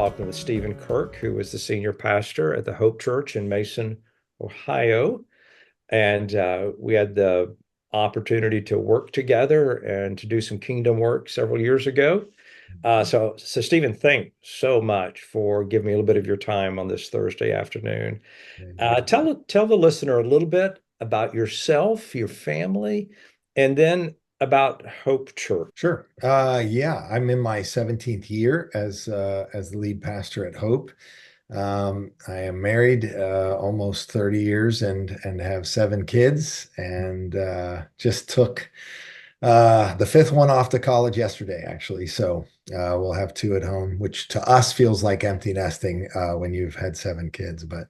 talking with Stephen Kirk, who is the senior pastor at the Hope Church in Mason, Ohio. And we had the opportunity to work together and to do some kingdom work several years ago. So Stephen, thanks so much for giving me a little bit of your time on this Thursday afternoon. Tell the listener a little bit about yourself, your family, and then about Hope Church. Sure. Yeah, I'm in my 17th year as the lead pastor at Hope. I am married almost 30 years and have 7 kids, and just took the fifth one off to college yesterday, actually. So we'll have two at home, which to us feels like empty nesting when you've had 7 kids. But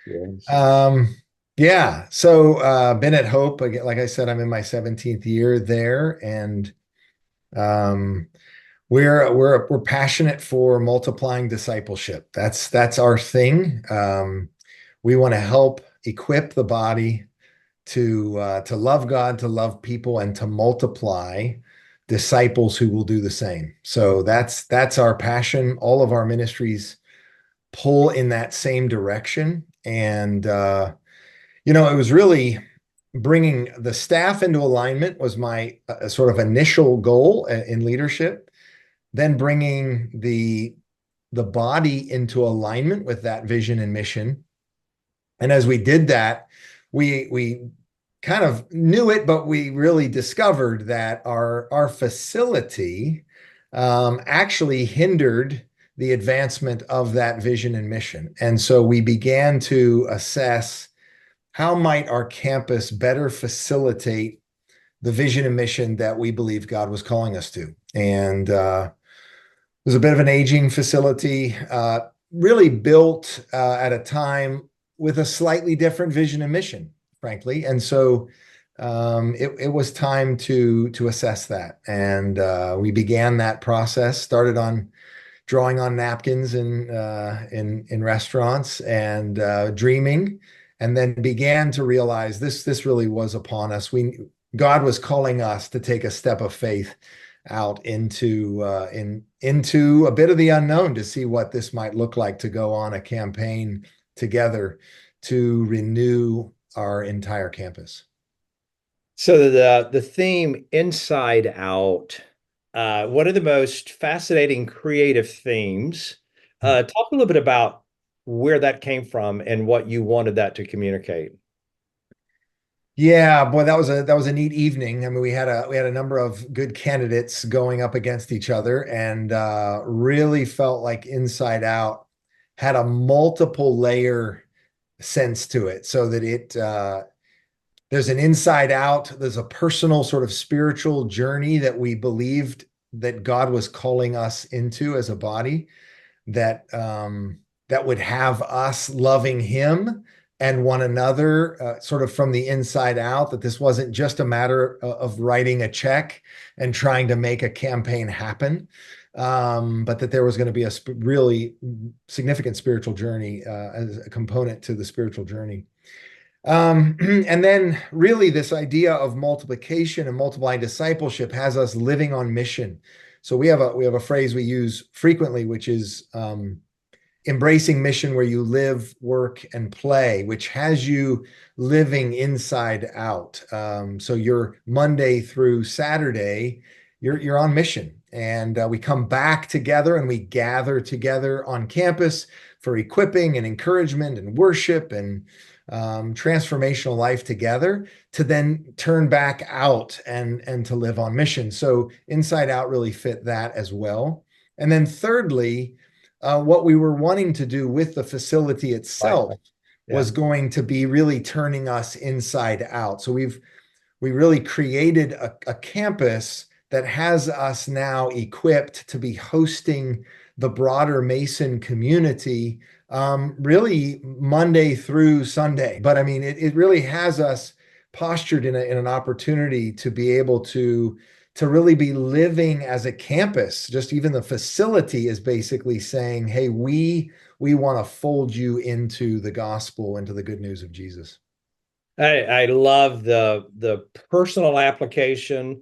Yes. um, yeah, so been at Hope again. Like I said, I'm in my 17th year there, and um, we're passionate for multiplying discipleship. That's our thing. We want to help equip the body to love God, to love people, and to multiply disciples who will do the same. So that's our passion. All of our ministries pull in that same direction, and it was really bringing the staff into alignment was my sort of initial goal in leadership, then bringing the body into alignment with that vision and mission. And as we did that, we kind of knew it, but we really discovered that our facility actually hindered the advancement of that vision and mission. And so we began to assess how might our campus better facilitate the vision and mission that we believe God was calling us to. And it was a bit of an aging facility, really built at a time with a slightly different vision and mission, frankly. And so it was time to assess that. And we began that process, started on drawing on napkins in restaurants and dreaming, and then began to realize this really was upon us. God was calling us to take a step of faith out into a bit of the unknown to see what this might look like to go on a campaign together to renew our entire campus. So the theme Inside Out, one of the most fascinating creative themes. Talk a little bit about where that came from and what you wanted that to communicate. Yeah, boy, that was a neat evening. I mean, we had a number of good candidates going up against each other, and really felt like Inside Out had a multiple layer sense to it, so that there's an inside out, there's a personal sort of spiritual journey that we believed that God was calling us into as a body, that would have us loving Him and one another, sort of from the inside out, that this wasn't just a matter of writing a check and trying to make a campaign happen, but that there was going to be a really significant spiritual journey as a component to the spiritual journey. And then really this idea of multiplication and multiplying discipleship has us living on mission. So we have a phrase we use frequently, which is embracing mission where you live, work, and play, which has you living inside out. So you're Monday through Saturday, you're on mission, and we come back together and we gather together on campus for equipping and encouragement and worship and transformational life together, to then turn back out and to live on mission. So Inside Out really fit that as well. And then thirdly, what we were wanting to do with the facility itself Right. Yeah. was going to be really turning us inside out. So we really created a campus that has us now equipped to be hosting the broader Mason community, really Monday through Sunday. But I mean, it really has us postured in an opportunity to be able to really be living as a campus. Just even the facility is basically saying, hey, we want to fold you into the gospel, into the good news of Jesus. I love the personal application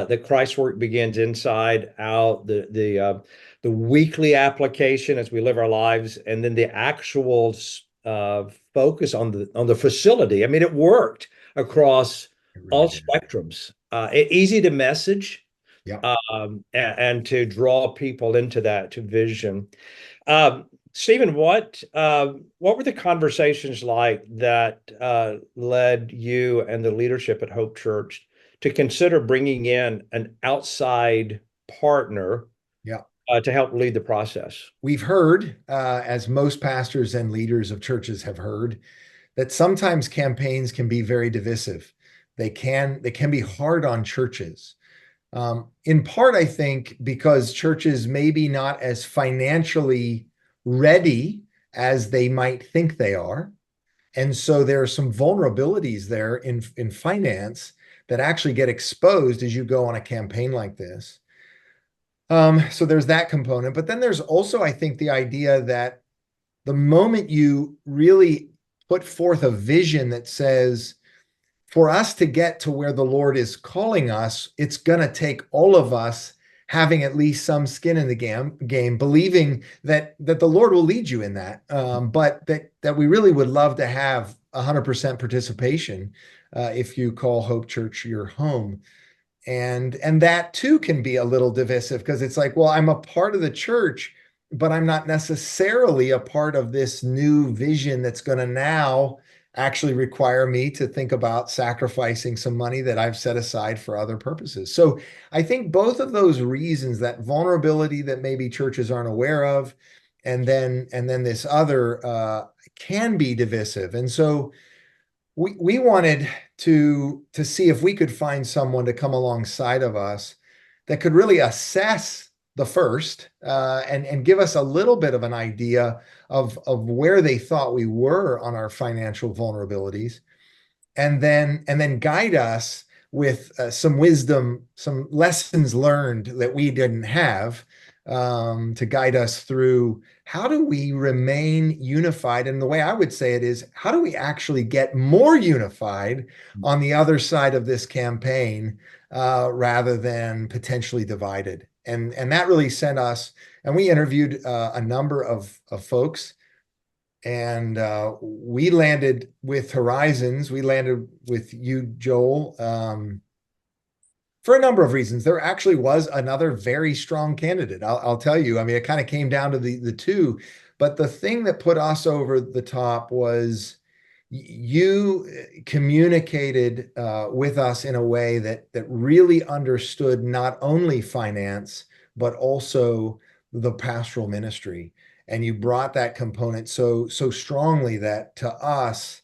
that Christ's work begins inside out, the weekly application as we live our lives, and then the actual focus on the facility. I mean, it worked across It really all did. spectrums. Easy to message, Yeah. and to draw people into that to vision. Stephen, what were the conversations like that led you and the leadership at Hope Church to consider bringing in an outside partner Yeah. to help lead the process? We've heard, as most pastors and leaders of churches have heard, that sometimes campaigns can be very divisive. They can be hard on churches. In part, I think, because churches may be not as financially ready as they might think they are. And so there are some vulnerabilities there in finance that actually get exposed as you go on a campaign like this. So there's that component. But then there's also, I think, the idea that the moment you really put forth a vision that says, for us to get to where the Lord is calling us, it's going to take all of us having at least some skin in the game, believing that the Lord will lead you in that, but that we really would love to have 100% participation if you call Hope Church your home. And that too can be a little divisive because it's like, well, I'm a part of the church, but I'm not necessarily a part of this new vision that's going to now actually require me to think about sacrificing some money that I've set aside for other purposes. So I think both of those reasons, that vulnerability that maybe churches aren't aware of, and then this other can be divisive. And so we wanted to see if we could find someone to come alongside of us that could really assess the first and give us a little bit of an idea of where they thought we were on our financial vulnerabilities, and then guide us with some wisdom, some lessons learned that we didn't have, to guide us through how do we remain unified. And the way I would say it is, how do we actually get more unified on the other side of this campaign, rather than potentially divided? And that really sent us, and we interviewed a number of folks, and we landed with Horizons. We landed with you, Joel, for a number of reasons. There actually was another very strong candidate. I'll tell you. I mean, it kind of came down to the two, but the thing that put us over the top was you communicated with us in a way that really understood not only finance but also the pastoral ministry, and you brought that component so strongly that to us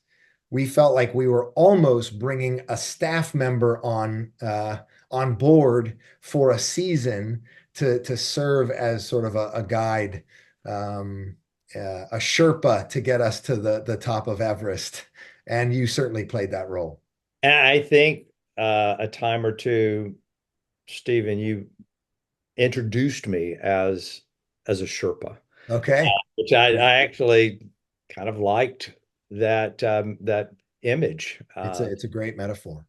we felt like we were almost bringing a staff member on board for a season to serve as sort of a guide, a Sherpa to get us to the top of Everest. And you certainly played that role. And I think a time or two, Stephen, you introduced me as a Sherpa, Okay. which I actually kind of liked that image. It's a great metaphor.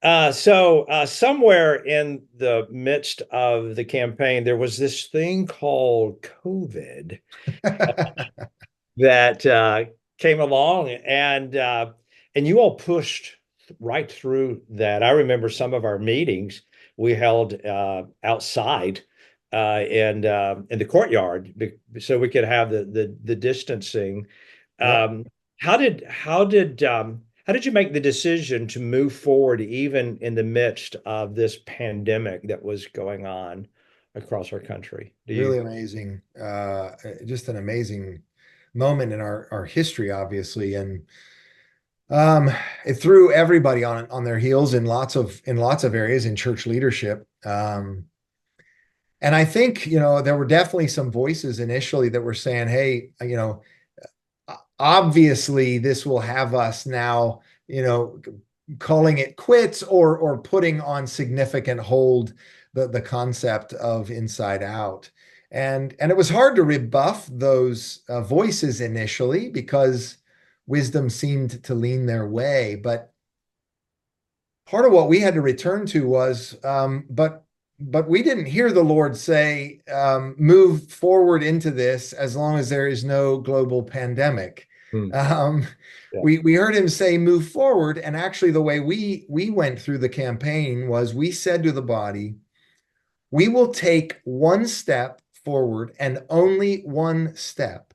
So somewhere in the midst of the campaign, there was this thing called COVID that came along, and you all pushed right through that. I remember some of our meetings we held outside in the courtyard, so we could have the distancing. Yep. Um, how did you make the decision to move forward even in the midst of this pandemic that was going on across our country? Do you? Really amazing. Just an amazing moment in our history, obviously. And um, it threw everybody on their heels in lots of areas in church leadership. And I think, there were definitely some voices initially that were saying, hey, obviously this will have us now, calling it quits or putting on significant hold the concept of inside out. And it was hard to rebuff those voices initially because wisdom seemed to lean their way. But part of what we had to return to was, but we didn't hear the Lord say, move forward into this as long as there is no global pandemic. Hmm. Um, Yeah. we heard him say, move forward. And actually, the way we went through the campaign was we said to the body, we will take one step forward and only one step.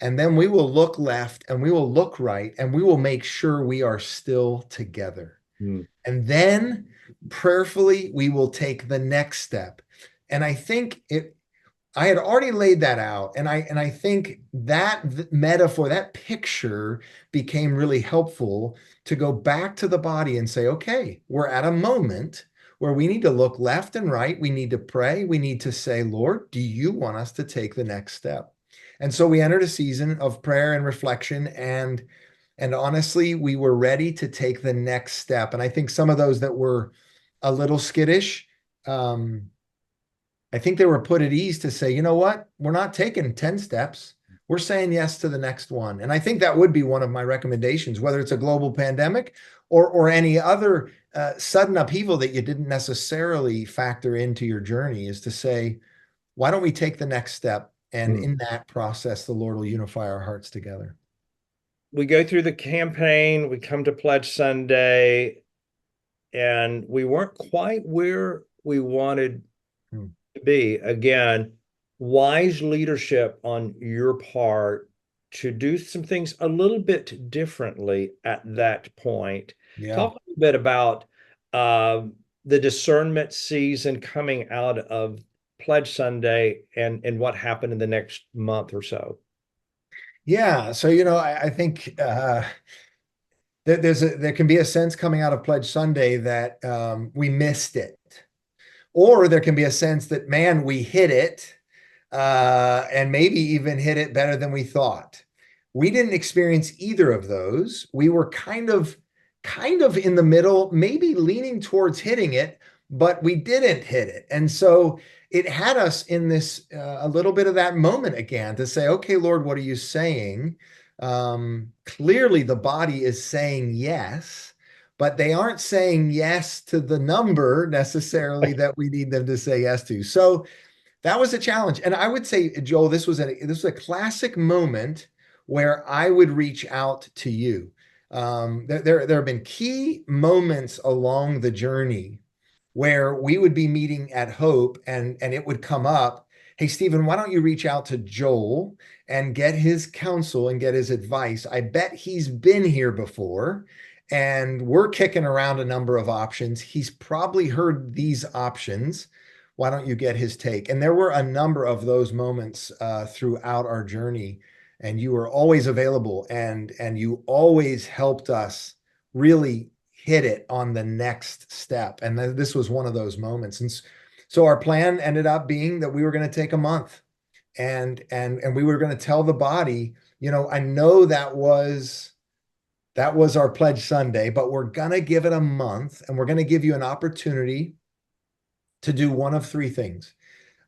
And then we will look left and we will look right and we will make sure we are still together. Hmm. And then prayerfully, we will take the next step. And I think I had already laid that out. And I think that metaphor, that picture became really helpful to go back to the body and say, okay, we're at a moment where we need to look left and right. We need to pray. We need to say, Lord, do you want us to take the next step? And so we entered a season of prayer and reflection, and honestly, we were ready to take the next step. And I think some of those that were a little skittish, um, I think they were put at ease to say, you know what? We're not taking 10 steps. We're saying yes to the next one. And I think that would be one of my recommendations, whether it's a global pandemic or any other sudden upheaval that you didn't necessarily factor into your journey, is to say, why don't we take the next step? And Hmm. in that process, the Lord will unify our hearts together. We go through the campaign, we come to Pledge Sunday, and we weren't quite where we wanted Hmm. to be. Again, wise leadership on your part to do some things a little bit differently at that point. Yeah. Talk a little bit about the discernment season coming out of Pledge Sunday and what happened in the next month or so. Yeah. So, I think there can be a sense coming out of Pledge Sunday that we missed it. Or there can be a sense that, man, we hit it, and maybe even hit it better than we thought. We didn't experience either of those. We were kind of in the middle, maybe leaning towards hitting it, but we didn't hit it. And so it had us in this a little bit of that moment again to say, okay, Lord, what are you saying? Clearly, the body is saying yes, but they aren't saying yes to the number necessarily that we need them to say yes to. So that was a challenge. And I would say, Joel, this was a classic moment where I would reach out to you. There have been key moments along the journey where we would be meeting at Hope, and it would come up, hey, Stephen, why don't you reach out to Joel and get his counsel and get his advice? I bet he's been here before, and we're kicking around a number of options. He's probably heard these options. Why don't you get his take? And there were a number of those moments throughout our journey, and you were always available, and you always helped us really hit it on the next step. And this was one of those moments. And so our plan ended up being that we were going to take a month, and we were going to tell the body, I know that was our pledge Sunday, but we're going to give it a month, and we're going to give you an opportunity to do one of three things.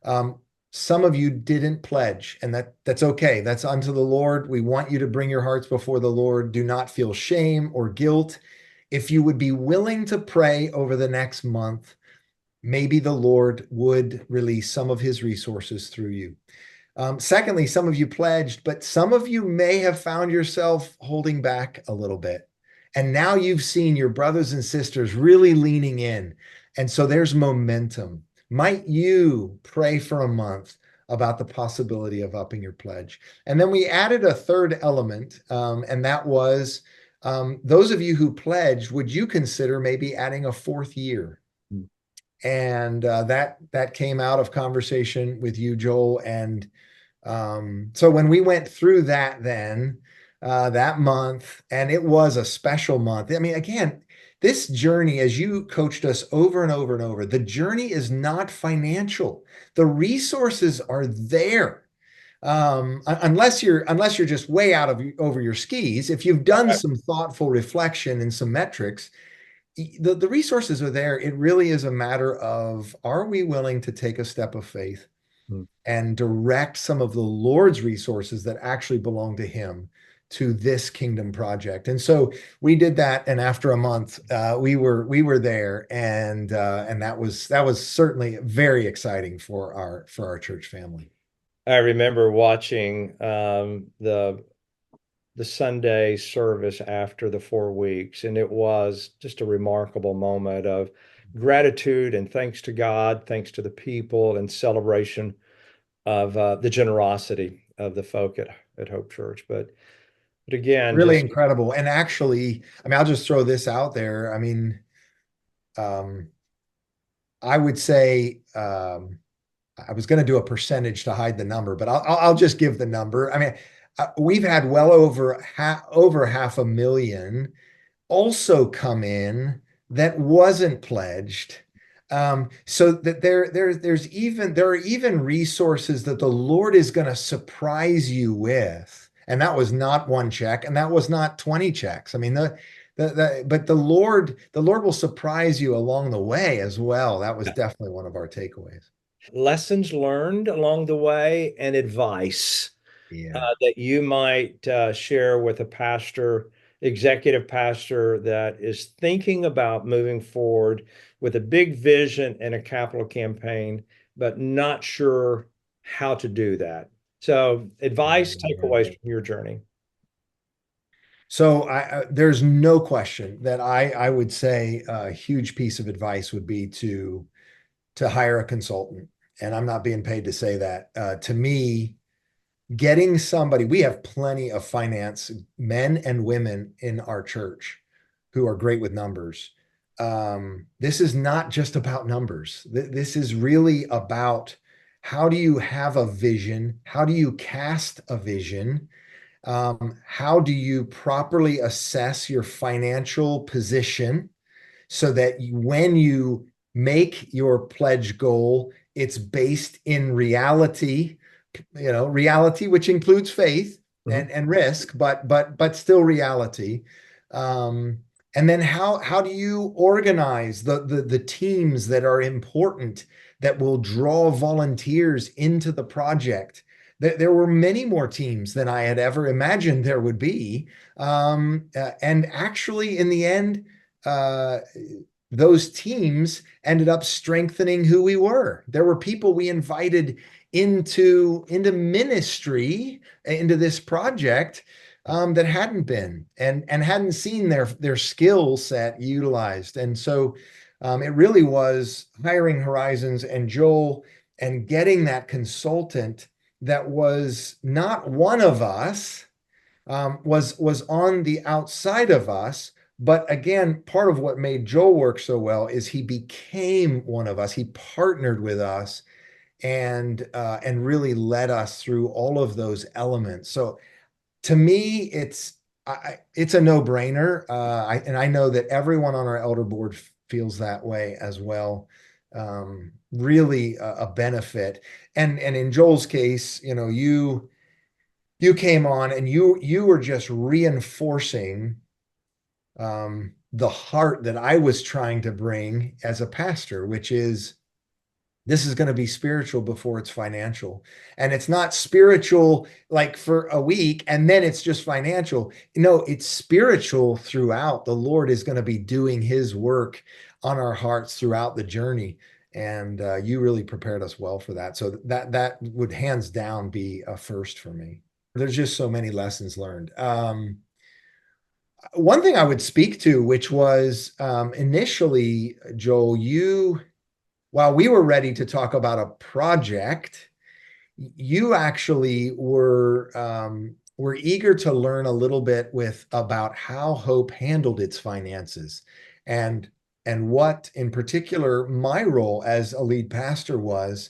Um, some of you didn't pledge, and that's okay. That's unto the Lord. We want you to bring your hearts before the Lord. Do not feel shame or guilt. If you would be willing to pray over the next month, maybe the Lord would release some of his resources through you. Secondly, some of you pledged, but some of you may have found yourself holding back a little bit. And now you've seen your brothers and sisters really leaning in. And so there's momentum. Might you pray for a month about the possibility of upping your pledge? And then we added a third element, and that was those of you who pledged, would you consider maybe adding a fourth year? And that came out of conversation with you, Joel. And so when we went through that, then that month, and it was a special month. I mean, again, this journey, as you coached us over and over and over, the journey is not financial. The resources are there. Unless you're just way out of over your skis. If you've done some thoughtful reflection and some metrics, the resources are there. It really is a matter of, are we willing to take a step of faith Hmm. and direct some of the Lord's resources that actually belong to him to this kingdom project. And so we did that, and after a month, we were there, and that was certainly very exciting for our church family. I remember watching the Sunday service after the 4 weeks, and it was just a remarkable moment of gratitude and thanks to God, thanks to the people, and celebration of the generosity of the folk at Hope Church. But again, Really just incredible. And actually, I mean, I'll just throw this out there. I mean, um, I would say I was going to do a percentage to hide the number, but I'll just give the number. I mean, we've had well over 500,000 also come in that wasn't pledged. So that there are even resources that the Lord is going to surprise you with. And that was not one check, and that was not 20 checks. I mean, but the Lord will surprise you along the way as well. That was definitely one of our takeaways. lessons learned along the way and advice Yeah. that you might share with a pastor, executive pastor that is thinking about moving forward with a big vision and a capital campaign, but not sure how to do that. So, advice, takeaways from your journey. So there's no question that I would say a huge piece of advice would be to hire a consultant. And I'm not being paid to say that. To me, getting somebody, we have plenty of finance men and women in our church who are great with numbers. This is not just about numbers. This is really about how do you have a vision? How do you cast a vision? How do you properly assess your financial position so that when you make your pledge goal, it's based in reality, reality, which includes faith Mhm. and risk, but still reality. Um, and then how do you organize the teams that are important that will draw volunteers into the project? There were many more teams than I had ever imagined there would be. And actually, in the end, uh, those teams ended up strengthening who we were. There were people we invited into ministry, into this project, that hadn't been and hadn't seen their skill set utilized. And so it really was hiring Horizons and Joel and getting that consultant that was not one of us, was on the outside of us. But again, part of what made Joel work so well is he became one of us. He partnered with us and really led us through all of those elements. So to me, it's a no-brainer. And I know that everyone on our elder board feels that way as well. Really a benefit. And in Joel's case, you came on and you were just reinforcing the heart that I was trying to bring as a pastor, which is this is going to be spiritual before it's financial. And it's not spiritual like for a week and then it's just financial. No, it's spiritual throughout. The Lord is going to be doing his work on our hearts throughout the journey. And you really prepared us well for that. So that would hands down be a first for me. There's just so many lessons learned. One thing I would speak to, which was initially, Joel, while we were ready to talk about a project, you actually were eager to learn a little bit about how Hope handled its finances and and what in particular my role as a lead pastor was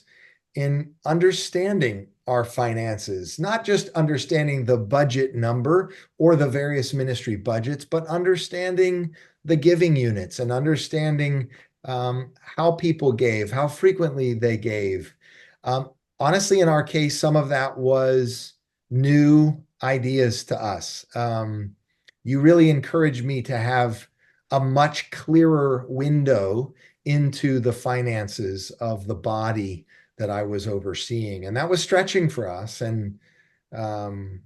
in understanding our finances, not just understanding the budget number or the various ministry budgets, but understanding the giving units and understanding how people gave, how frequently they gave. Honestly, in our case, some of that was new ideas to us. You really encouraged me to have a much clearer window into the finances of the body that I was overseeing. And that was stretching for us. Um,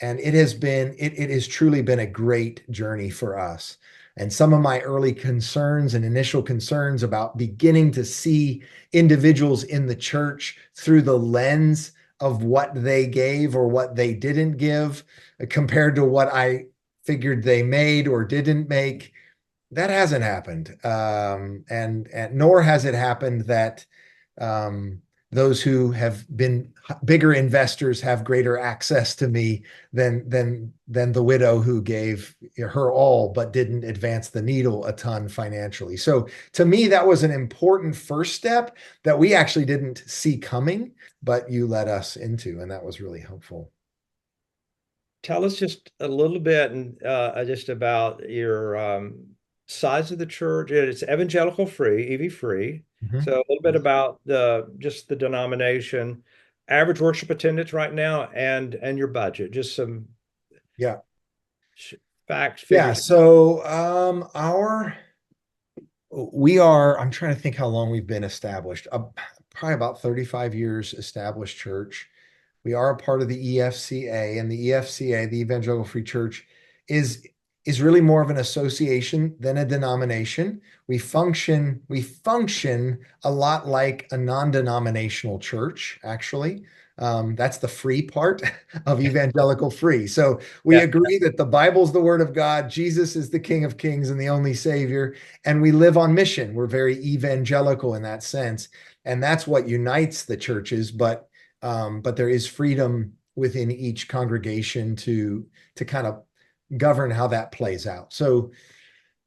And it has truly been a great journey for us. And some of my early concerns and initial concerns about beginning to see individuals in the church through the lens of what they gave or what they didn't give compared to what I figured they made or didn't make, that hasn't happened. And nor has it happened that um, those who have been bigger investors have greater access to me than the widow who gave her all but didn't advance the needle a ton financially. So to me, that was an important first step that we actually didn't see coming, but you led us into, and that was really helpful. Tell us just a little bit and just about your size of the church. It's evangelical free, EV free. Mhm. So a little bit about the just the denomination, average worship attendance right now, and your budget. Just some Yeah. sh- facts, Yeah. figures. So we are, I'm trying to think how long we've been established. Probably about 35 years established church. We are a part of the EFCA, and the EFCA, the Evangelical Free Church, is is really more of an association than a denomination. We function a lot like a non-denominational church, actually. That's the free part of evangelical free. So we Yeah, agree that the Bible's the word of God, Jesus is the King of Kings and the only Savior, and we live on mission. We're very evangelical in that sense, and that's what unites the churches. But there is freedom within each congregation to kind of govern how that plays out. So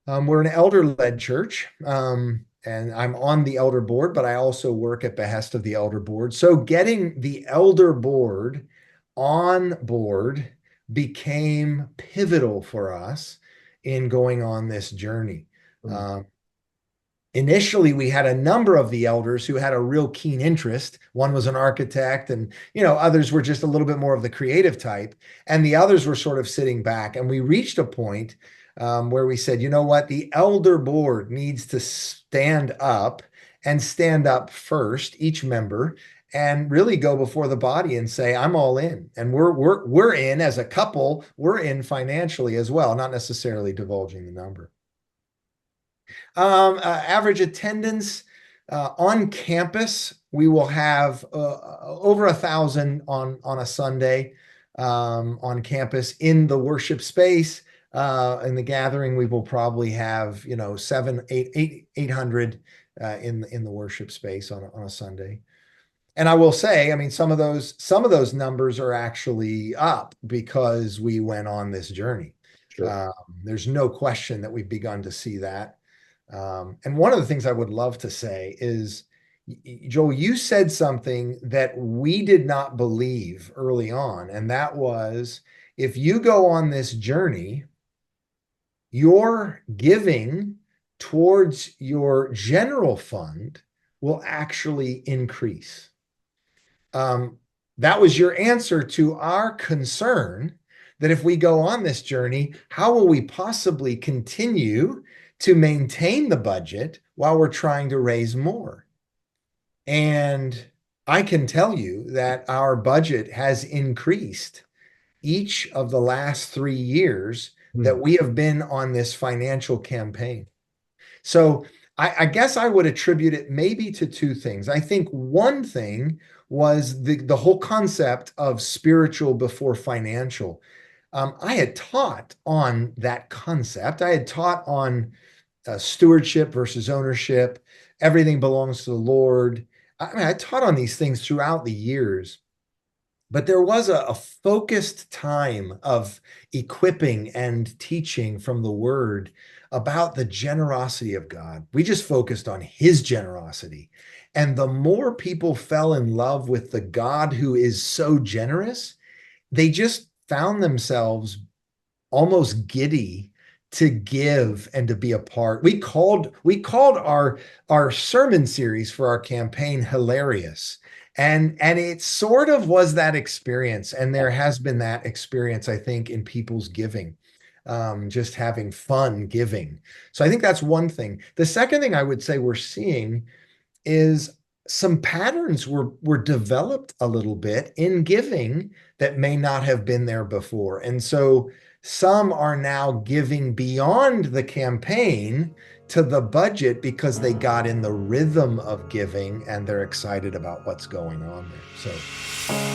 we're an elder-led church, and I'm on the elder board, but I also work at behest of the elder board. So getting the elder board on board became pivotal for us in going on this journey. mm, Um, Initially we had a number of the elders who had a real keen interest. One was an architect, and others were just a little bit more of the creative type, and the others were sort of sitting back. And we reached a point where we said, you know what, the elder board needs to stand up first, each member, and really go before the body and say, I'm all in. And we're in as a couple, we're in financially as well, not necessarily divulging the number. Average attendance on campus, we will have over 1,000 on a Sunday on campus in the worship space. In the gathering, we will probably have 800 in the worship space on a Sunday. And I will say, I mean, some of those numbers are actually up because we went on this journey. sure. Um, there's no question that we've begun to see that. And one of the things I would love to say is, Joel, you said something that we did not believe early on, and that was if you go on this journey, your giving towards your general fund will actually increase. Um, that was your answer to our concern that if we go on this journey, how will we possibly continue to maintain the budget while we're trying to raise more? And I can tell you that our budget has increased each of the last 3 years that Mm, we have been on this financial campaign. So I guess I would attribute it maybe to two things. I think one thing was the whole concept of spiritual before financial. I had taught on that concept. I had taught on stewardship versus ownership. Everything belongs to the Lord. I mean, I taught on these things throughout the years. But there was a focused time of equipping and teaching from the word about the generosity of God. We just focused on his generosity. And the more people fell in love with the God who is so generous, they just found themselves almost giddy to give and to be a part. We called our sermon series for our campaign hilarious. And it sort of was that experience. And there has been that experience, I think, in people's giving, just having fun giving. So I think that's one thing. The second thing I would say we're seeing is some patterns were developed a little bit in giving that may not have been there before. And so some are now giving beyond the campaign to the budget because they got in the rhythm of giving and they're excited about what's going on there. So